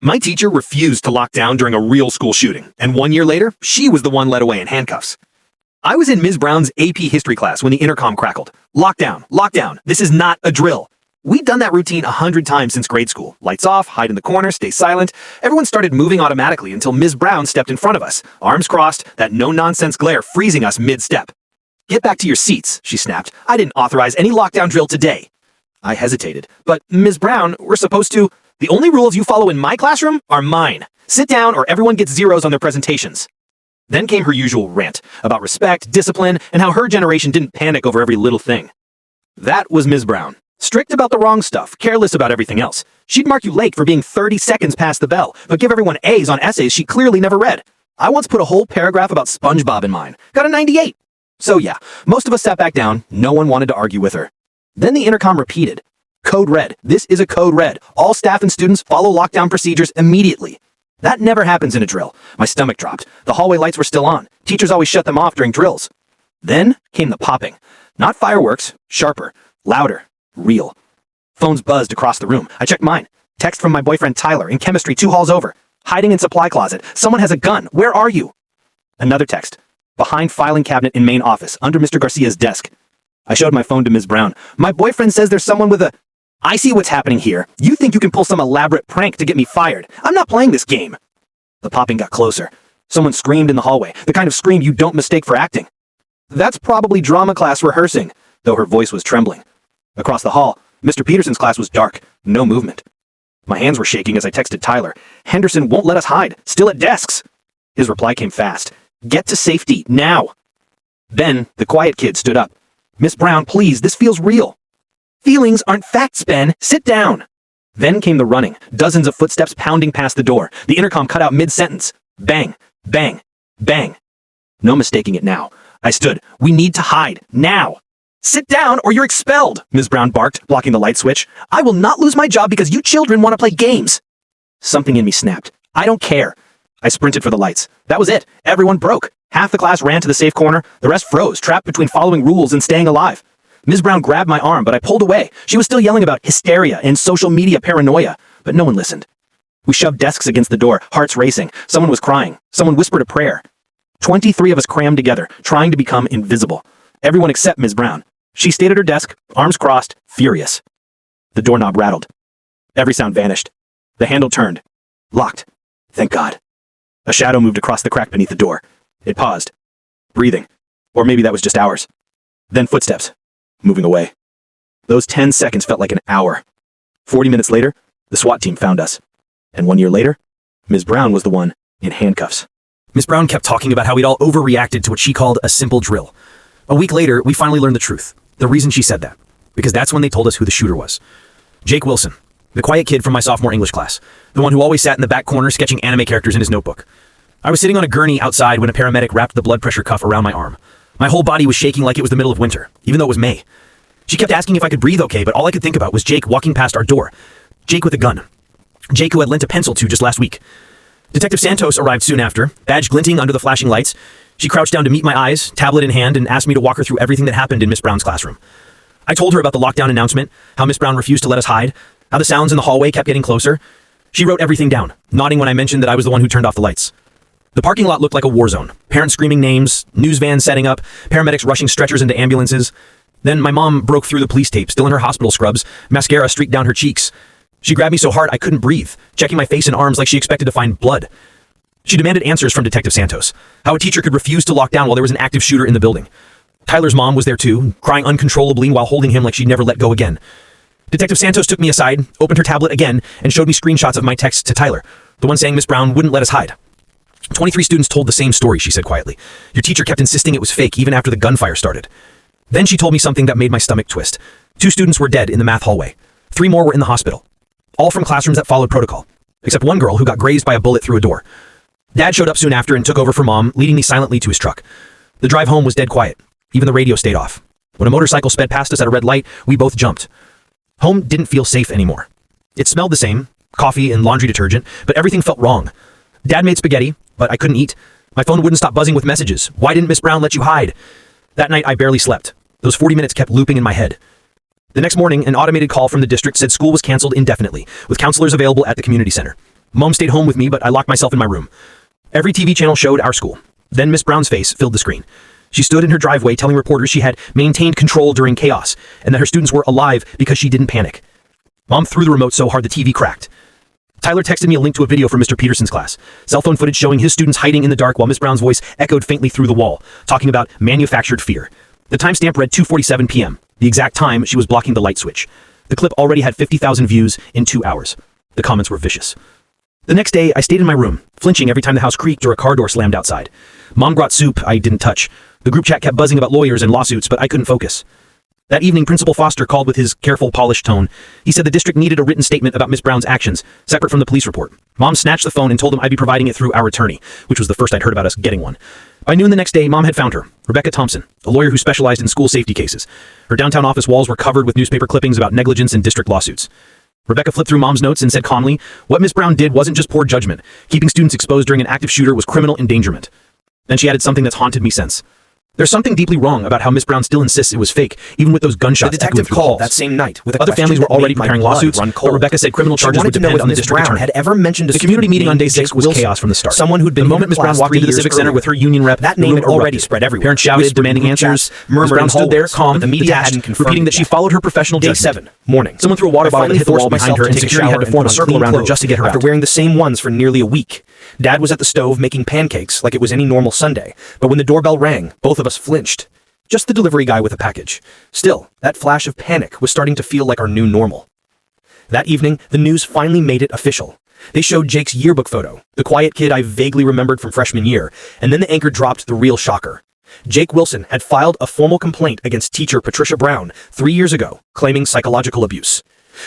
My teacher refused to lock down during a real school shooting, and 1 year later, she was the one led away in handcuffs. I was in Ms. Brown's AP history class when the intercom crackled. Lockdown, lockdown, this is not a drill. We'd done that routine 100 times since grade school. Lights off, hide in the corner, stay silent. Everyone started moving automatically until Ms. Brown stepped in front of us, arms crossed, that no-nonsense glare freezing us mid-step. Get back to your seats, she snapped. I didn't authorize any lockdown drill today. I hesitated. But, Ms. Brown, we're supposed to... The only rules you follow in my classroom are mine. Sit down or everyone gets zeros on their presentations. Then came her usual rant about respect, discipline, and how her generation didn't panic over every little thing. That was Ms. Brown. Strict about the wrong stuff, careless about everything else. She'd mark you late for being 30 seconds past the bell, but give everyone A's on essays she clearly never read. I once put a whole paragraph about SpongeBob in mine. Got a 98. So yeah, most of us sat back down. No one wanted to argue with her. Then the intercom repeated. Code red. This is a code red. All staff and students follow lockdown procedures immediately. That never happens in a drill. My stomach dropped. The hallway lights were still on. Teachers always shut them off during drills. Then came the popping. Not fireworks, sharper, louder, real. Phones buzzed across the room. I checked mine. Text from my boyfriend Tyler in chemistry 2 halls over. Hiding in supply closet. Someone has a gun. Where are you? Another text. Behind filing cabinet in main office, under Mr. Garcia's desk. I showed my phone to Ms. Brown. My boyfriend says there's someone with a... I see what's happening here. You think you can pull some elaborate prank to get me fired. I'm not playing this game. The popping got closer. Someone screamed in the hallway, the kind of scream you don't mistake for acting. That's probably drama class rehearsing, though her voice was trembling. Across the hall, Mr. Peterson's class was dark, no movement. My hands were shaking as I texted Tyler. Henderson won't let us hide, still at desks. His reply came fast. Get to safety, now. Then, the quiet kid stood up. Miss Brown, please, this feels real. Feelings aren't facts, Ben. Sit down. Then came the running, dozens of footsteps pounding past the door. The intercom cut out mid-sentence. Bang, bang, bang. No mistaking it now. I stood. We need to hide, now. Sit down or you're expelled, Ms. Brown barked, blocking the light switch. I will not lose my job because you children want to play games. Something in me snapped. I don't care. I sprinted for the lights. That was it. Everyone broke. Half the class ran to the safe corner. The rest froze, trapped between following rules and staying alive. Ms. Brown grabbed my arm, but I pulled away. She was still yelling about hysteria and social media paranoia, but no one listened. We shoved desks against the door, hearts racing. Someone was crying. Someone whispered a prayer. 23 of us crammed together, trying to become invisible. Everyone except Ms. Brown. She stayed at her desk, arms crossed, furious. The doorknob rattled. Every sound vanished. The handle turned. Locked. Thank God. A shadow moved across the crack beneath the door. It paused. Breathing. Or maybe that was just ours. Then footsteps. Moving away. Those 10 seconds felt like an hour. 40 minutes later, the SWAT team found us. And 1 year later, Ms. Brown was the one in handcuffs. Ms. Brown kept talking about how we'd all overreacted to what she called a simple drill. A week later, we finally learned the truth. The reason she said that. Because that's when they told us who the shooter was. Jake Wilson, the quiet kid from my sophomore English class. The one who always sat in the back corner sketching anime characters in his notebook. I was sitting on a gurney outside when a paramedic wrapped the blood pressure cuff around my arm. My whole body was shaking like it was the middle of winter, even though it was May. She kept asking if I could breathe okay, but all I could think about was Jake walking past our door. Jake with a gun. Jake who had lent a pencil to just last week. Detective Santos arrived soon after, badge glinting under the flashing lights. She crouched down to meet my eyes, tablet in hand, and asked me to walk her through everything that happened in Miss Brown's classroom. I told her about the lockdown announcement, how Miss Brown refused to let us hide, how the sounds in the hallway kept getting closer. She wrote everything down, nodding when I mentioned that I was the one who turned off the lights. The parking lot looked like a war zone. Parents screaming names, news vans setting up, paramedics rushing stretchers into ambulances. Then my mom broke through the police tape, still in her hospital scrubs, mascara streaked down her cheeks. She grabbed me so hard I couldn't breathe, checking my face and arms like she expected to find blood. She demanded answers from Detective Santos, how a teacher could refuse to lock down while there was an active shooter in the building. Tyler's mom was there too, crying uncontrollably while holding him like she'd never let go again. Detective Santos took me aside, opened her tablet again, and showed me screenshots of my texts to Tyler, the one saying Miss Brown wouldn't let us hide. 23 students told the same story, she said quietly. Your teacher kept insisting it was fake even after the gunfire started. Then she told me something that made my stomach twist. 2 students were dead in the math hallway. 3 more were in the hospital. All from classrooms that followed protocol, except one girl who got grazed by a bullet through a door. Dad showed up soon after and took over for Mom, leading me silently to his truck. The drive home was dead quiet. Even the radio stayed off. When a motorcycle sped past us at a red light, we both jumped. Home didn't feel safe anymore. It smelled the same, coffee and laundry detergent, but everything felt wrong. Dad made spaghetti, but I couldn't eat. My phone wouldn't stop buzzing with messages. Why didn't Miss Brown let you hide? That night, I barely slept. Those 40 minutes kept looping in my head. The next morning, an automated call from the district said school was canceled indefinitely, with counselors available at the community center. Mom stayed home with me, but I locked myself in my room. Every TV channel showed our school. Then Miss Brown's face filled the screen. She stood in her driveway telling reporters she had maintained control during chaos and that her students were alive because she didn't panic. Mom threw the remote so hard the TV cracked. Tyler texted me a link to a video from Mr. Peterson's class. Cell phone footage showing his students hiding in the dark while Miss Brown's voice echoed faintly through the wall, talking about manufactured fear. The timestamp read 2:47 p.m., the exact time she was blocking the light switch. The clip already had 50,000 views in 2 hours. The comments were vicious. The next day, I stayed in my room, flinching every time the house creaked or a car door slammed outside. Mom brought soup I didn't touch. The group chat kept buzzing about lawyers and lawsuits, but I couldn't focus. That evening, Principal Foster called with his careful, polished tone. He said the district needed a written statement about Miss Brown's actions, separate from the police report. Mom snatched the phone and told him I'd be providing it through our attorney, which was the first I'd heard about us getting one. By noon the next day, Mom had found her, Rebecca Thompson, a lawyer who specialized in school safety cases. Her downtown office walls were covered with newspaper clippings about negligence and district lawsuits. Rebecca flipped through Mom's notes and said calmly, what Miss Brown did wasn't just poor judgment. Keeping students exposed during an active shooter was criminal endangerment. Then she added something that's haunted me since. There's something deeply wrong about how Miss Brown still insists it was fake, even with those gunshots. The detective called that same night with a Other families were already preparing lawsuits, but Rebecca said criminal charges would depend on the district attorney. Had ever mentioned the community meeting on day 6 was chaos from the start. Someone who'd been the moment Miss Brown walked into the civic center with her union rep, that name had already spread everywhere. Parents shouted, demanding answers. Miss Brown stood there, calm, the media hadn't confirmed, repeating that she followed her professional Day judgment. 7 morning. Someone threw a water bottle and hit the wall behind her, and security had to form a circle around her just to get her out. After wearing the same ones for nearly a week, Dad was at the stove making pancakes like it was any normal Sunday. But when the doorbell rang, both of us flinched. Just the delivery guy with a package. Still, that flash of panic was starting to feel like our new normal. That evening, the news finally made it official. They showed Jake's yearbook photo, the quiet kid I vaguely remembered from freshman year, and then the anchor dropped the real shocker. Jake Wilson had filed a formal complaint against teacher Patricia Brown 3 years ago, claiming psychological abuse.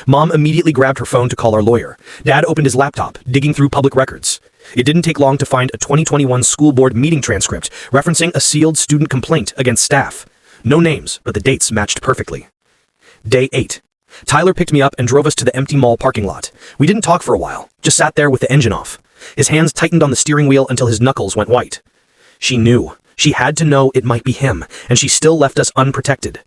Mom immediately grabbed her phone to call our lawyer. Dad opened his laptop, digging through public records. It didn't take long to find a 2021 school board meeting transcript referencing a sealed student complaint against staff. No names, but the dates matched perfectly. Day 8. Tyler picked me up and drove us to the empty mall parking lot. We didn't talk for a while, just sat there with the engine off. His hands tightened on the steering wheel until his knuckles went white. She knew. She had to know it might be him, and she still left us unprotected.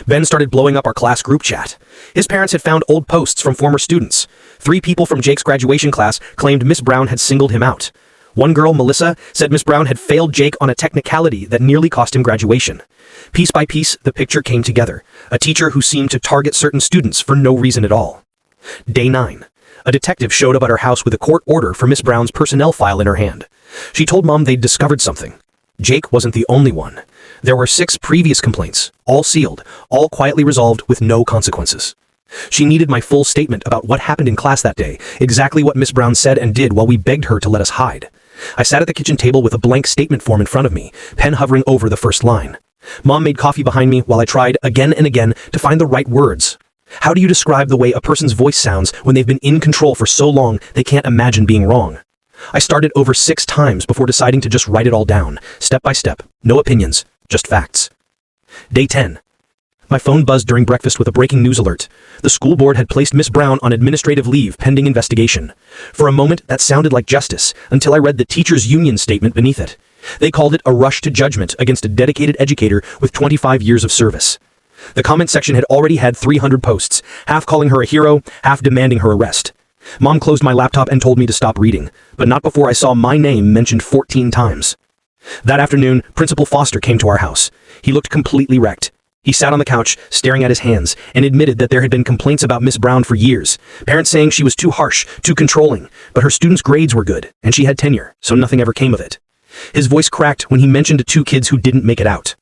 Ben started blowing up our class group chat. His parents had found old posts from former students. 3 people from Jake's graduation class claimed Miss Brown had singled him out. One girl, Melissa, said Miss Brown had failed Jake on a technicality that nearly cost him graduation. Piece by piece, the picture came together. A teacher who seemed to target certain students for no reason at all. Day 9. A detective showed up at her house with a court order for Miss Brown's personnel file in her hand. She told Mom they'd discovered something. Jake wasn't the only one. There were 6 previous complaints, all sealed, all quietly resolved with no consequences. She needed my full statement about what happened in class that day, exactly what Miss Brown said and did while we begged her to let us hide. I sat at the kitchen table with a blank statement form in front of me, pen hovering over the first line. Mom made coffee behind me while I tried again and again to find the right words. How do you describe the way a person's voice sounds when they've been in control for so long they can't imagine being wrong? I started over 6 times before deciding to just write it all down, step by step, no opinions, just facts. Day 10. My phone buzzed during breakfast with a breaking news alert. The school board had placed Miss Brown on administrative leave pending investigation. For a moment, that sounded like justice, until I read the teachers' union statement beneath it. They called it a rush to judgment against a dedicated educator with 25 years of service. The comment section had already had 300 posts, half calling her a hero, half demanding her arrest. Mom closed my laptop and told me to stop reading, but not before I saw my name mentioned 14 times. That afternoon, Principal Foster came to our house. He looked completely wrecked. He sat on the couch, staring at his hands, and admitted that there had been complaints about Miss Brown for years, parents saying she was too harsh, too controlling, but her students' grades were good, and she had tenure, so nothing ever came of it. His voice cracked when he mentioned 2 kids who didn't make it out.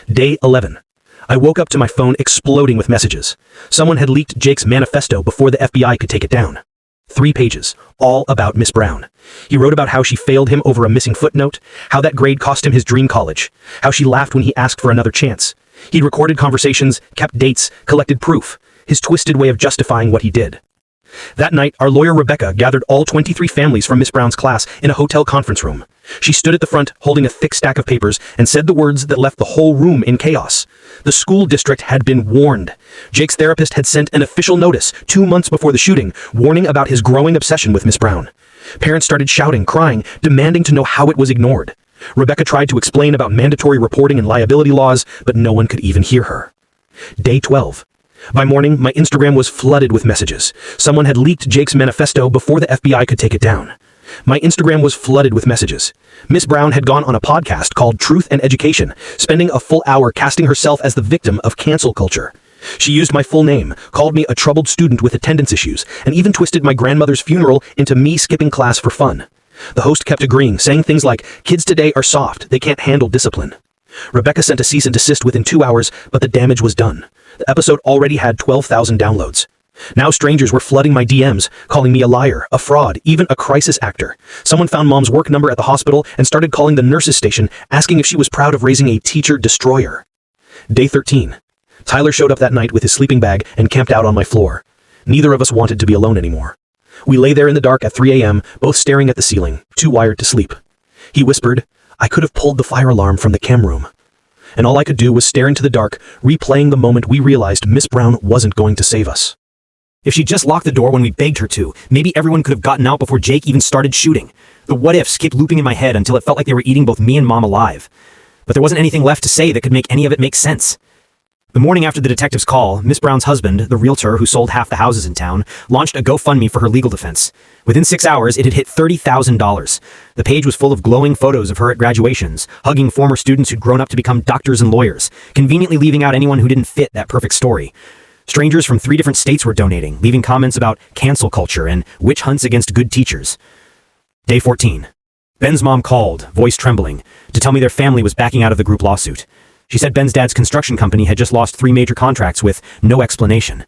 Day 11. I woke up to my phone exploding with messages. Someone had leaked Jake's manifesto before the FBI could take it down. 3 pages, all about Miss Brown. He wrote about how she failed him over a missing footnote, how that grade cost him his dream college, how she laughed when he asked for another chance. He'd recorded conversations, kept dates, collected proof, his twisted way of justifying what he did. That night, our lawyer Rebecca gathered all 23 families from Miss Brown's class in a hotel conference room. She stood at the front holding a thick stack of papers and said the words that left the whole room in chaos. The school district had been warned. Jake's therapist had sent an official notice 2 months before the shooting, warning about his growing obsession with Miss Brown. Parents started shouting, crying, demanding to know how it was ignored. Rebecca tried to explain about mandatory reporting and liability laws, but no one could even hear her. Day 12. By morning, my Instagram was flooded with messages. Someone had leaked Jake's manifesto before the FBI could take it down. My Instagram was flooded with messages. Miss Brown had gone on a podcast called Truth and Education, spending a full hour casting herself as the victim of cancel culture. She used my full name, called me a troubled student with attendance issues, and even twisted my grandmother's funeral into me skipping class for fun. The host kept agreeing, saying things like, "Kids today are soft, they can't handle discipline." Rebecca sent a cease and desist within 2 hours, but the damage was done. The episode already had 12,000 downloads. Now strangers were flooding my DMs, calling me a liar, a fraud, even a crisis actor. Someone found Mom's work number at the hospital and started calling the nurses station, asking if she was proud of raising a teacher destroyer. Day 13. Tyler showed up that night with his sleeping bag and camped out on my floor. Neither of us wanted to be alone anymore. We lay there in the dark at 3 a.m., both staring at the ceiling, too wired to sleep. He whispered, "I could have pulled the fire alarm from the chem room." And all I could do was stare into the dark, replaying the moment we realized Miss Brown wasn't going to save us. If she just locked the door when we begged her to, maybe everyone could have gotten out before Jake even started shooting. The what-ifs kept looping in my head until it felt like they were eating both me and Mom alive. But there wasn't anything left to say that could make any of it make sense. The morning after the detective's call, Miss Brown's husband, the realtor who sold half the houses in town, launched a GoFundMe for her legal defense. Within 6 hours, it had hit $30,000. The page was full of glowing photos of her at graduations, hugging former students who'd grown up to become doctors and lawyers, conveniently leaving out anyone who didn't fit that perfect story. Strangers from 3 different states were donating, leaving comments about cancel culture and witch hunts against good teachers. Day 14. Ben's mom called, voice trembling, to tell me their family was backing out of the group lawsuit. She said Ben's dad's construction company had just lost 3 major contracts with no explanation.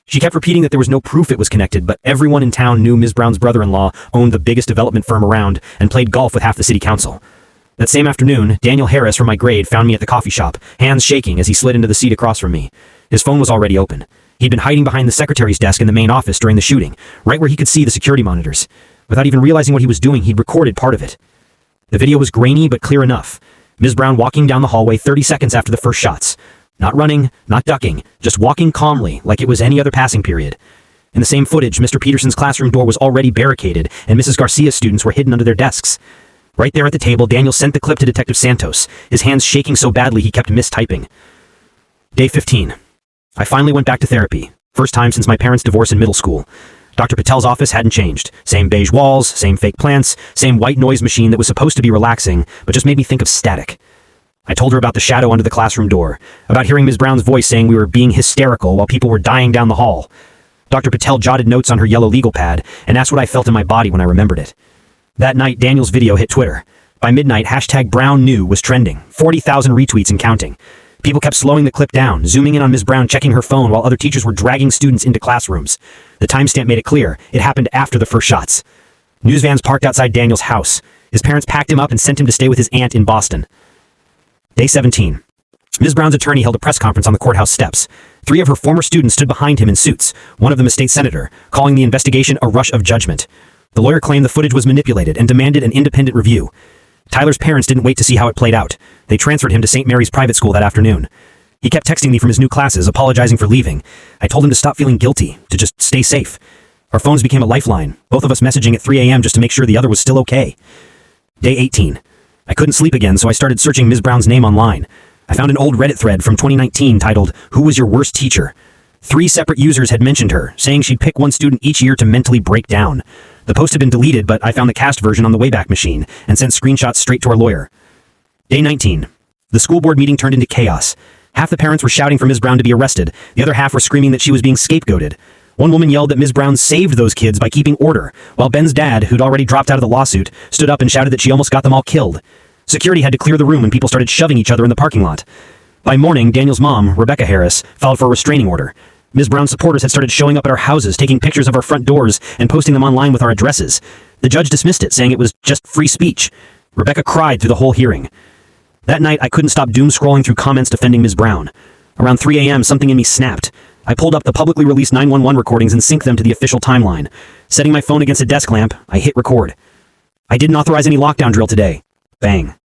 She kept repeating that there was no proof it was connected, but everyone in town knew Ms. Brown's brother-in-law owned the biggest development firm around and played golf with half the city council. That same afternoon, Daniel Harris from my grade found me at the coffee shop, hands shaking as he slid into the seat across from me. His phone was already open. He'd been hiding behind the secretary's desk in the main office during the shooting, right where he could see the security monitors. Without even realizing what he was doing, he'd recorded part of it. The video was grainy but clear enough. Ms. Brown walking down the hallway 30 seconds after the first shots. Not running, not ducking, just walking calmly like it was any other passing period. In the same footage, Mr. Peterson's classroom door was already barricaded and Mrs. Garcia's students were hidden under their desks. Right there at the table, Daniel sent the clip to Detective Santos, his hands shaking so badly he kept mistyping. Day 15. I finally went back to therapy. First time since my parents' divorce in middle school. Dr. Patel's office hadn't changed. Same beige walls, same fake plants, same white noise machine that was supposed to be relaxing, but just made me think of static. I told her about the shadow under the classroom door, about hearing Ms. Brown's voice saying we were being hysterical while people were dying down the hall. Dr. Patel jotted notes on her yellow legal pad and asked what I felt in my body when I remembered it. That night, Daniel's video hit Twitter. By midnight, #BrownKnew was trending, 40,000 retweets and counting. People kept slowing the clip down, zooming in on Ms. Brown checking her phone while other teachers were dragging students into classrooms. The timestamp made it clear. It happened after the first shots. News vans parked outside Daniel's house. His parents packed him up and sent him to stay with his aunt in Boston. Day 17. Ms. Brown's attorney held a press conference on the courthouse steps. 3 of her former students stood behind him in suits, one of them a state senator, calling the investigation a rush of judgment. The lawyer claimed the footage was manipulated and demanded an independent review. Tyler's parents didn't wait to see how it played out. They transferred him to St. Mary's private school that afternoon. He kept texting me from his new classes, apologizing for leaving. I told him to stop feeling guilty, to just stay safe. Our phones became a lifeline, both of us messaging at 3 a.m. just to make sure the other was still okay. Day 18. I couldn't sleep again, so I started searching Ms. Brown's name online. I found an old Reddit thread from 2019 titled, "Who was your worst teacher?" 3 separate users had mentioned her, saying she'd pick one student each year to mentally break down. The post had been deleted, but I found the cast version on the Wayback Machine and sent screenshots straight to our lawyer. Day 19. The school board meeting turned into chaos. Half the parents were shouting for Ms. Brown to be arrested. The other half were screaming that she was being scapegoated. One woman yelled that Ms. Brown saved those kids by keeping order, while Ben's dad, who'd already dropped out of the lawsuit, stood up and shouted that she almost got them all killed. Security had to clear the room and people started shoving each other in the parking lot. By morning, Daniel's mom, Rebecca Harris, filed for a restraining order. Ms. Brown's supporters had started showing up at our houses, taking pictures of our front doors and posting them online with our addresses. The judge dismissed it, saying it was just free speech. Rebecca cried through the whole hearing. That night, I couldn't stop doom scrolling through comments defending Ms. Brown. Around 3 a.m., something in me snapped. I pulled up the publicly released 911 recordings and synced them to the official timeline. Setting my phone against a desk lamp, I hit record. I didn't authorize any lockdown drill today. Bang.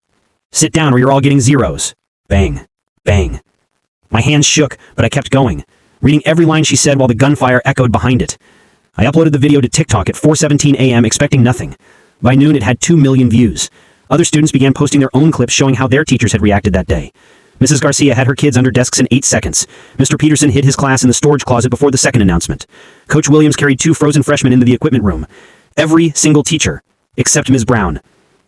Sit down or you're all getting zeros. Bang. Bang. My hands shook, but I kept going, reading every line she said while the gunfire echoed behind it. I uploaded the video to TikTok at 4:17 a.m. expecting nothing. By noon, it had 2 million views. Other students began posting their own clips showing how their teachers had reacted that day. Mrs. Garcia had her kids under desks in 8 seconds. Mr. Peterson hid his class in the storage closet before the second announcement. Coach Williams carried 2 frozen freshmen into the equipment room. Every single teacher, except Ms. Brown.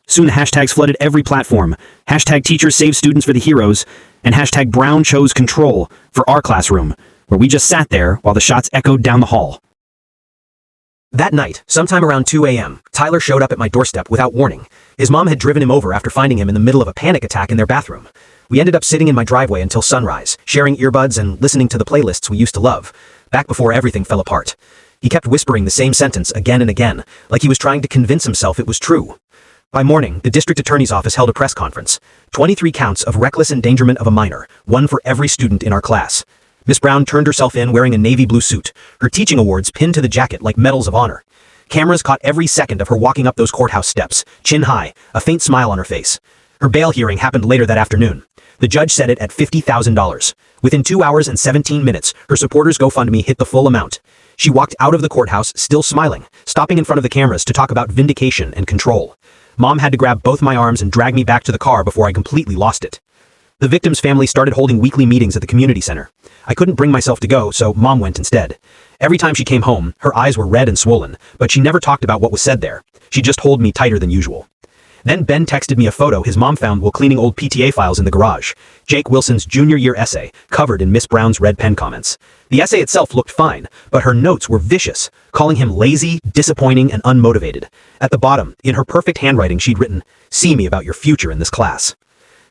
Soon the hashtags flooded every platform. Hashtag teachers save students for the heroes, and hashtag Brown chose control for our classroom, where we just sat there while the shots echoed down the hall. That night, sometime around 2 a.m., Tyler showed up at my doorstep without warning. His mom had driven him over after finding him in the middle of a panic attack in their bathroom. We ended up sitting in my driveway until sunrise, sharing earbuds and listening to the playlists we used to love, back before everything fell apart. He kept whispering the same sentence again and again, like he was trying to convince himself it was true. By morning, the district attorney's office held a press conference. 23 counts of reckless endangerment of a minor, one for every student in our class. Miss Brown turned herself in wearing a navy blue suit, her teaching awards pinned to the jacket like medals of honor. Cameras caught every second of her walking up those courthouse steps, chin high, a faint smile on her face. Her bail hearing happened later that afternoon. The judge set it at $50,000. Within 2 hours and 17 minutes, her supporters' GoFundMe hit the full amount. She walked out of the courthouse still smiling, stopping in front of the cameras to talk about vindication and control. Mom had to grab both my arms and drag me back to the car before I completely lost it. The victim's family started holding weekly meetings at the community center. I couldn't bring myself to go, so Mom went instead. Every time she came home, her eyes were red and swollen, but she never talked about what was said there. She just held me tighter than usual. Then Ben texted me a photo his mom found while cleaning old PTA files in the garage. Jake Wilson's junior year essay, covered in Miss Brown's red pen comments. The essay itself looked fine, but her notes were vicious, calling him lazy, disappointing, and unmotivated. At the bottom, in her perfect handwriting, she'd written, "See me about your future in this class."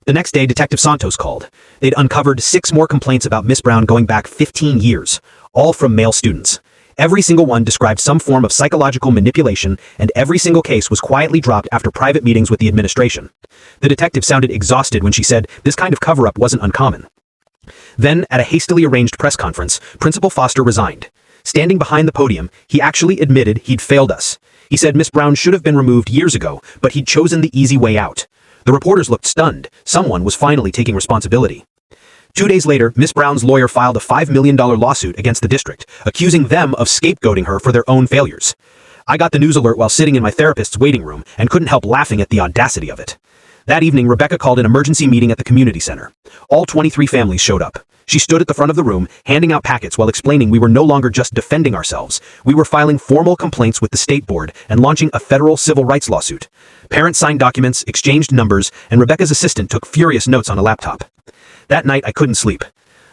The next day, Detective Santos called. They'd uncovered 6 more complaints about Miss Brown going back 15 years, all from male students. Every single one described some form of psychological manipulation, and every single case was quietly dropped after private meetings with the administration. The detective sounded exhausted when she said this kind of cover-up wasn't uncommon. Then, at a hastily arranged press conference, Principal Foster resigned. Standing behind the podium, he actually admitted he'd failed us. He said Miss Brown should have been removed years ago, but he'd chosen the easy way out. The reporters looked stunned. Someone was finally taking responsibility. 2 days later, Miss Brown's lawyer filed a $5 million lawsuit against the district, accusing them of scapegoating her for their own failures. I got the news alert while sitting in my therapist's waiting room and couldn't help laughing at the audacity of it. That evening, Rebecca called an emergency meeting at the community center. All 23 families showed up. She stood at the front of the room, handing out packets while explaining we were no longer just defending ourselves. We were filing formal complaints with the state board and launching a federal civil rights lawsuit. Parents signed documents, exchanged numbers, and Rebecca's assistant took furious notes on a laptop. That night, I couldn't sleep.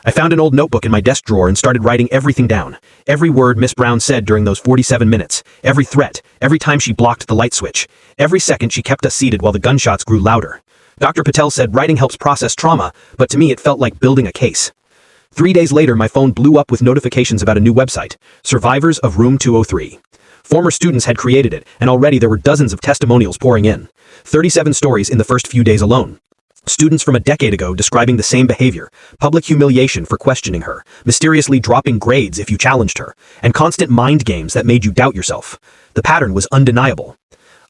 I found an old notebook in my desk drawer and started writing everything down. Every word Miss Brown said during those 47 minutes. Every threat. Every time she blocked the light switch. Every second she kept us seated while the gunshots grew louder. Dr. Patel said writing helps process trauma, but to me it felt like building a case. 3 days later, my phone blew up with notifications about a new website, Survivors of Room 203. Former students had created it, and already there were dozens of testimonials pouring in. 37 stories in the first few days alone. Students from a decade ago describing the same behavior, public humiliation for questioning her, mysteriously dropping grades if you challenged her, and constant mind games that made you doubt yourself. The pattern was undeniable.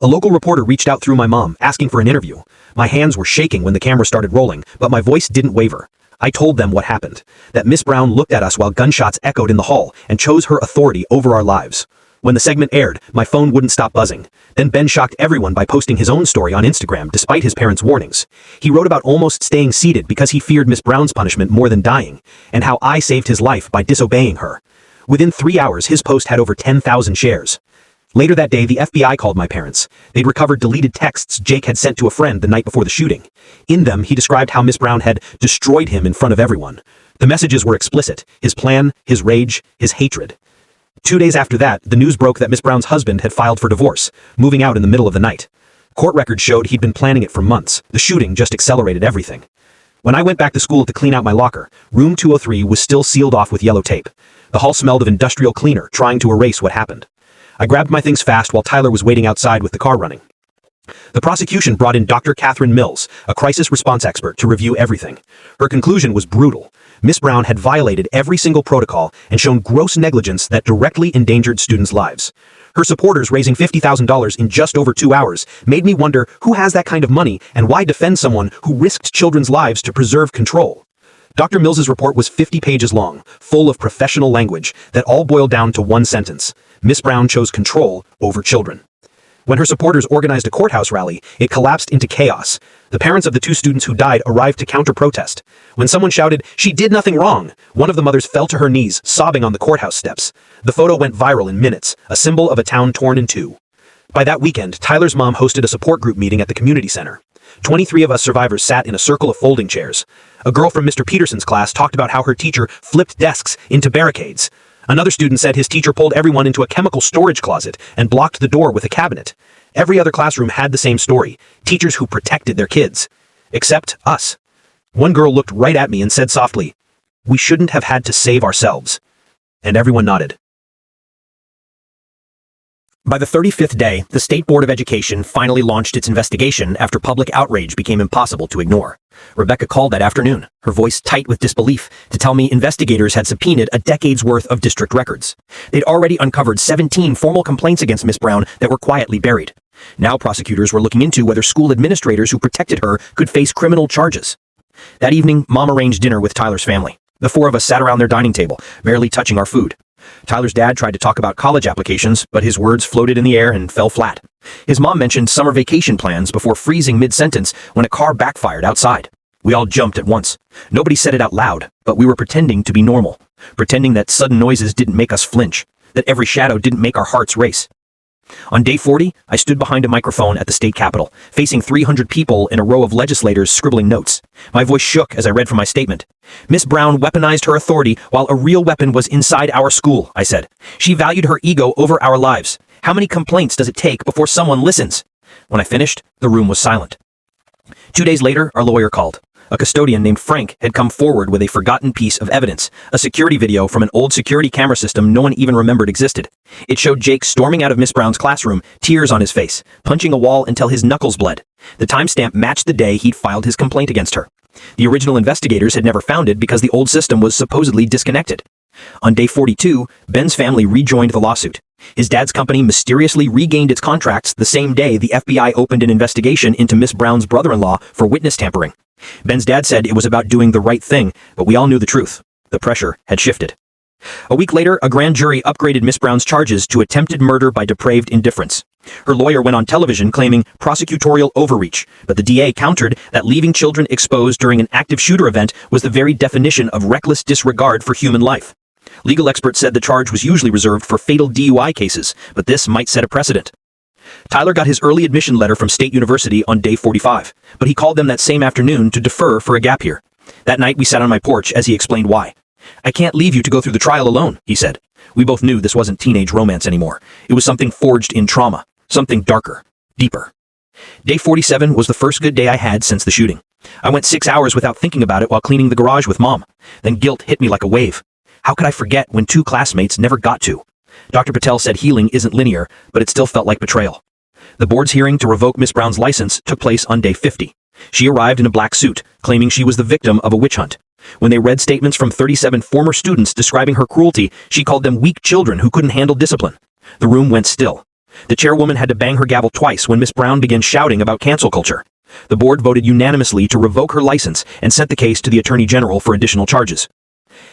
A local reporter reached out through my mom, asking for an interview. My hands were shaking when the camera started rolling, but my voice didn't waver. I told them what happened, that Miss Brown looked at us while gunshots echoed in the hall and chose her authority over our lives. When the segment aired, my phone wouldn't stop buzzing. Then Ben shocked everyone by posting his own story on Instagram despite his parents' warnings. He wrote about almost staying seated because he feared Miss Brown's punishment more than dying, and how I saved his life by disobeying her. Within 3 hours, his post had over 10,000 shares. Later that day, the FBI called my parents. They'd recovered deleted texts Jake had sent to a friend the night before the shooting. In them, he described how Miss Brown had destroyed him in front of everyone. The messages were explicit: his plan, his rage, his hatred. 2 days after that, the news broke that Miss Brown's husband had filed for divorce, moving out in the middle of the night. Court records showed he'd been planning it for months. The shooting just accelerated everything. When I went back to school to clean out my locker, room 203 was still sealed off with yellow tape. The hall smelled of industrial cleaner, trying to erase what happened. I grabbed my things fast while Tyler was waiting outside with the car running. The prosecution brought in Dr. Catherine Mills, a crisis response expert, to review everything. Her conclusion was brutal. Miss Brown had violated every single protocol and shown gross negligence that directly endangered students' lives. Her supporters raising $50,000 in just over 2 hours made me wonder who has that kind of money and why defend someone who risked children's lives to preserve control. Dr. Mills's report was 50 pages long, full of professional language that all boiled down to one sentence: Miss Brown chose control over children. When her supporters organized a courthouse rally, it collapsed into chaos. The parents of the two students who died arrived to counter-protest. When someone shouted, "She did nothing wrong," one of the mothers fell to her knees, sobbing on the courthouse steps. The photo went viral in minutes, a symbol of a town torn in two. By that weekend, Tyler's mom hosted a support group meeting at the community center. 23 of us survivors sat in a circle of folding chairs. A girl from Mr. Peterson's class talked about how her teacher flipped desks into barricades. Another student said his teacher pulled everyone into a chemical storage closet and blocked the door with a cabinet. Every other classroom had the same story, teachers who protected their kids. Except us. One girl looked right at me and said softly, "We shouldn't have had to save ourselves." And everyone nodded. By the 35th day, the State Board of Education finally launched its investigation after public outrage became impossible to ignore. Rebecca called that afternoon, her voice tight with disbelief, to tell me investigators had subpoenaed a decade's worth of district records. They'd already uncovered 17 formal complaints against Miss Brown that were quietly buried. Now prosecutors were looking into whether school administrators who protected her could face criminal charges. That evening, Mom arranged dinner with Tyler's family. The four of us sat around their dining table, barely touching our food. Tyler's dad tried to talk about college applications, but his words floated in the air and fell flat. His mom mentioned summer vacation plans before freezing mid-sentence when a car backfired outside. We all jumped at once. Nobody said it out loud, but we were pretending to be normal, pretending that sudden noises didn't make us flinch, that every shadow didn't make our hearts race. On day 40, I stood behind a microphone at the state capitol, facing 300 people in a row of legislators scribbling notes. My voice shook as I read from my statement. Miss Brown weaponized her authority while a real weapon was inside our school, I said. She valued her ego over our lives. How many complaints does it take before someone listens? When I finished, the room was silent. 2 days later, our lawyer called. A custodian named Frank had come forward with a forgotten piece of evidence, a security video from an old security camera system no one even remembered existed. It showed Jake storming out of Miss Brown's classroom, tears on his face, punching a wall until his knuckles bled. The timestamp matched the day he'd filed his complaint against her. The original investigators had never found it because the old system was supposedly disconnected. On day 42, Ben's family rejoined the lawsuit. His dad's company mysteriously regained its contracts the same day the FBI opened an investigation into Miss Brown's brother-in-law for witness tampering. Ben's dad said it was about doing the right thing, but we all knew the truth. The pressure had shifted. A week later, a grand jury upgraded Miss Brown's charges to attempted murder by depraved indifference. Her lawyer went on television claiming prosecutorial overreach, but the DA countered that leaving children exposed during an active shooter event was the very definition of reckless disregard for human life. Legal experts said the charge was usually reserved for fatal DUI cases, but this might set a precedent. Tyler got his early admission letter from State University on day 45, but he called them that same afternoon to defer for a gap year. That night we sat on my porch as he explained why. "I can't leave you to go through the trial alone," he said. We both knew this wasn't teenage romance anymore. It was something forged in trauma, something darker, deeper. Day 47 was the first good day I had since the shooting. I went 6 hours without thinking about it while cleaning the garage with Mom. Then guilt hit me like a wave. How could I forget when 2 classmates never got to? Dr. Patel said healing isn't linear, but it still felt like betrayal. The board's hearing to revoke Miss Brown's license took place on day 50. She arrived in a black suit, claiming she was the victim of a witch hunt. When they read statements from 37 former students describing her cruelty, she called them weak children who couldn't handle discipline. The room went still. The chairwoman had to bang her gavel twice when Miss Brown began shouting about cancel culture. The board voted unanimously to revoke her license and sent the case to the Attorney General for additional charges.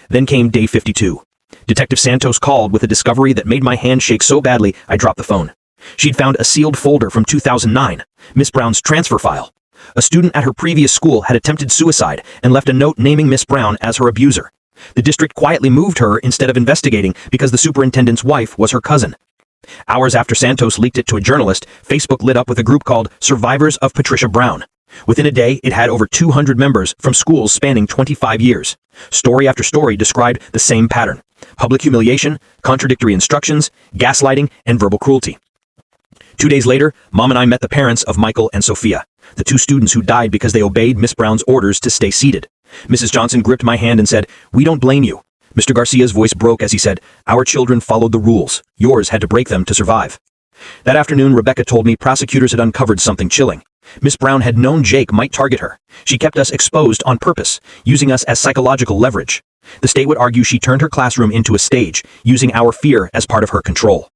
Then came day 52. Detective Santos called with a discovery that made my hand shake so badly I dropped the phone. She'd found a sealed folder from 2009, Miss Brown's transfer file. A student at her previous school had attempted suicide and left a note naming Miss Brown as her abuser. The district quietly moved her instead of investigating because the superintendent's wife was her cousin. Hours after Santos leaked it to a journalist, Facebook lit up with a group called Survivors of Patricia Brown. Within a day, it had over 200 members from schools spanning 25 years. Story after story described the same pattern: public humiliation, contradictory instructions, gaslighting, and verbal cruelty. 2 days later, Mom and I met the parents of Michael and Sophia, the 2 students who died because they obeyed Miss Brown's orders to stay seated. Mrs. Johnson gripped my hand and said, "We don't blame you." Mr. Garcia's voice broke as he said, "Our children followed the rules. Yours had to break them to survive." That afternoon, Rebecca told me prosecutors had uncovered something chilling. Miss Brown had known Jake might target her. She kept us exposed on purpose, using us as psychological leverage. The state would argue she turned her classroom into a stage, using our fear as part of her control.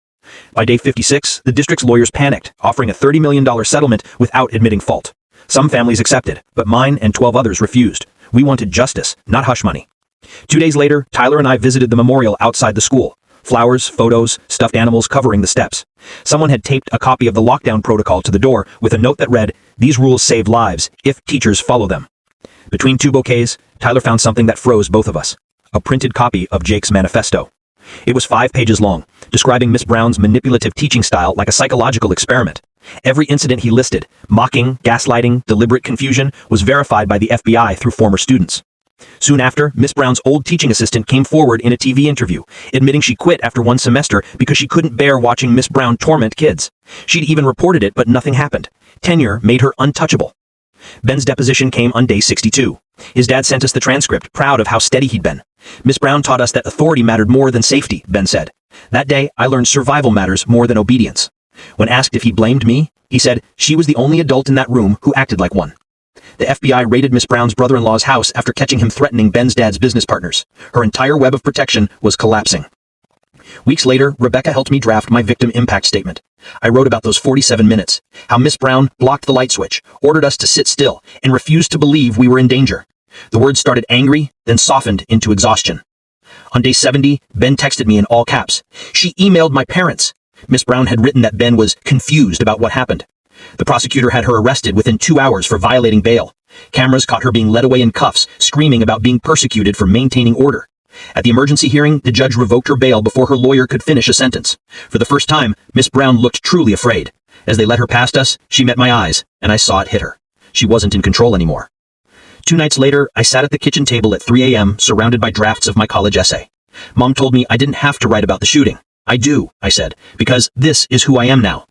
By day 56, the district's lawyers panicked, offering a $30 million settlement without admitting fault. Some families accepted, but mine and 12 others refused. We wanted justice, not hush money. 2 days later, Tyler and I visited the memorial outside the school. Flowers, photos, stuffed animals covering the steps. Someone had taped a copy of the lockdown protocol to the door with a note that read, "These rules save lives if teachers follow them." Between two bouquets, Tyler found something that froze both of us. A printed copy of Jake's manifesto. It was 5 pages long, describing Miss Brown's manipulative teaching style like a psychological experiment. Every incident he listed, mocking, gaslighting, deliberate confusion, was verified by the FBI through former students. Soon after, Miss Brown's old teaching assistant came forward in a TV interview, admitting she quit after 1 semester because she couldn't bear watching Miss Brown torment kids. She'd even reported it, but nothing happened. Tenure made her untouchable. Ben's deposition came on day 62. His dad sent us the transcript, proud of how steady he'd been. Miss Brown taught us that authority mattered more than safety, Ben said. That day, I learned survival matters more than obedience. When asked if he blamed me, he said she was the only adult in that room who acted like one. The FBI raided Miss Brown's brother-in-law's house after catching him threatening Ben's dad's business partners. Her entire web of protection was collapsing. Weeks later, Rebecca helped me draft my victim impact statement. I wrote about those 47 minutes, how Miss Brown blocked the light switch, ordered us to sit still, and refused to believe we were in danger. The words started angry, then softened into exhaustion. On day 70, Ben texted me in all caps. She emailed my parents. Miss Brown had written that Ben was confused about what happened. The prosecutor had her arrested within 2 hours for violating bail. Cameras caught her being led away in cuffs, screaming about being persecuted for maintaining order. At the emergency hearing, the judge revoked her bail before her lawyer could finish a sentence. For the first time, Miss Brown looked truly afraid. As they led her past us, she met my eyes, and I saw it hit her. She wasn't in control anymore. 2 nights later, I sat at the kitchen table at 3 a.m., surrounded by drafts of my college essay. Mom told me I didn't have to write about the shooting. I do, I said, because this is who I am now.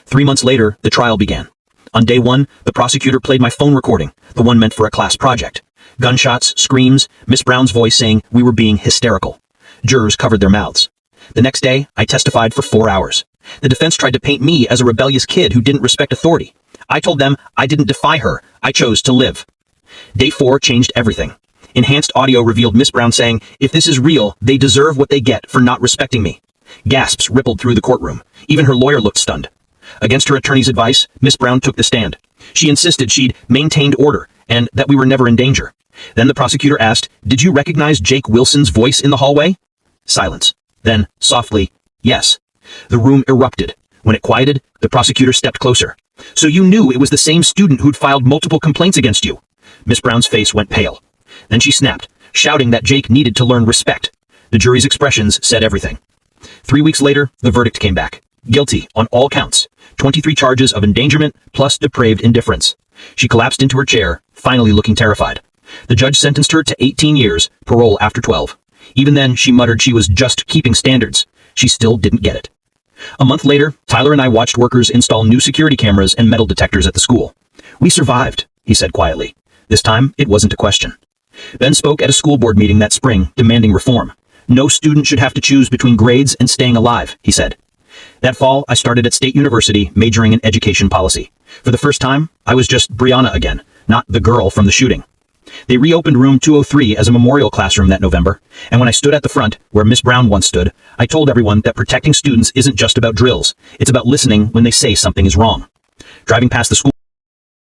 3 months later, the trial began. On day 1, the prosecutor played my phone recording, the one meant for a class project. Gunshots, screams, Miss Brown's voice saying we were being hysterical. Jurors covered their mouths. The next day, I testified for 4 hours. The defense tried to paint me as a rebellious kid who didn't respect authority. I told them I didn't defy her, I chose to live. Day 4 changed everything. Enhanced audio revealed Miss Brown saying, "If this is real, they deserve what they get for not respecting me." Gasps rippled through the courtroom. Even her lawyer looked stunned. Against her attorney's advice, Miss Brown took the stand. She insisted she'd maintained order and that we were never in danger. Then the prosecutor asked, "Did you recognize Jake Wilson's voice in the hallway?" Silence. Then, softly, "Yes." The room erupted. When it quieted, the prosecutor stepped closer. "So you knew it was the same student who'd filed multiple complaints against you?" Miss Brown's face went pale. Then she snapped, shouting that Jake needed to learn respect. The jury's expressions said everything. 3 weeks later, the verdict came back. Guilty on all counts. 23 charges of endangerment plus depraved indifference. She collapsed into her chair, finally looking terrified. The judge sentenced her to 18 years, parole after 12. Even then, she muttered she was just keeping standards. She still didn't get it. A month later, Tyler and I watched workers install new security cameras and metal detectors at the school. "We survived," he said quietly. This time, it wasn't a question. Ben spoke at a school board meeting that spring, demanding reform. "No student should have to choose between grades and staying alive," he said. That fall, I started at State University, majoring in education policy. For the first time, I was just Brianna again, not the girl from the shooting. They reopened room 203 as a memorial classroom that November, and when I stood at the front, where Miss Brown once stood, I told everyone that protecting students isn't just about drills, it's about listening when they say something is wrong. Driving past the school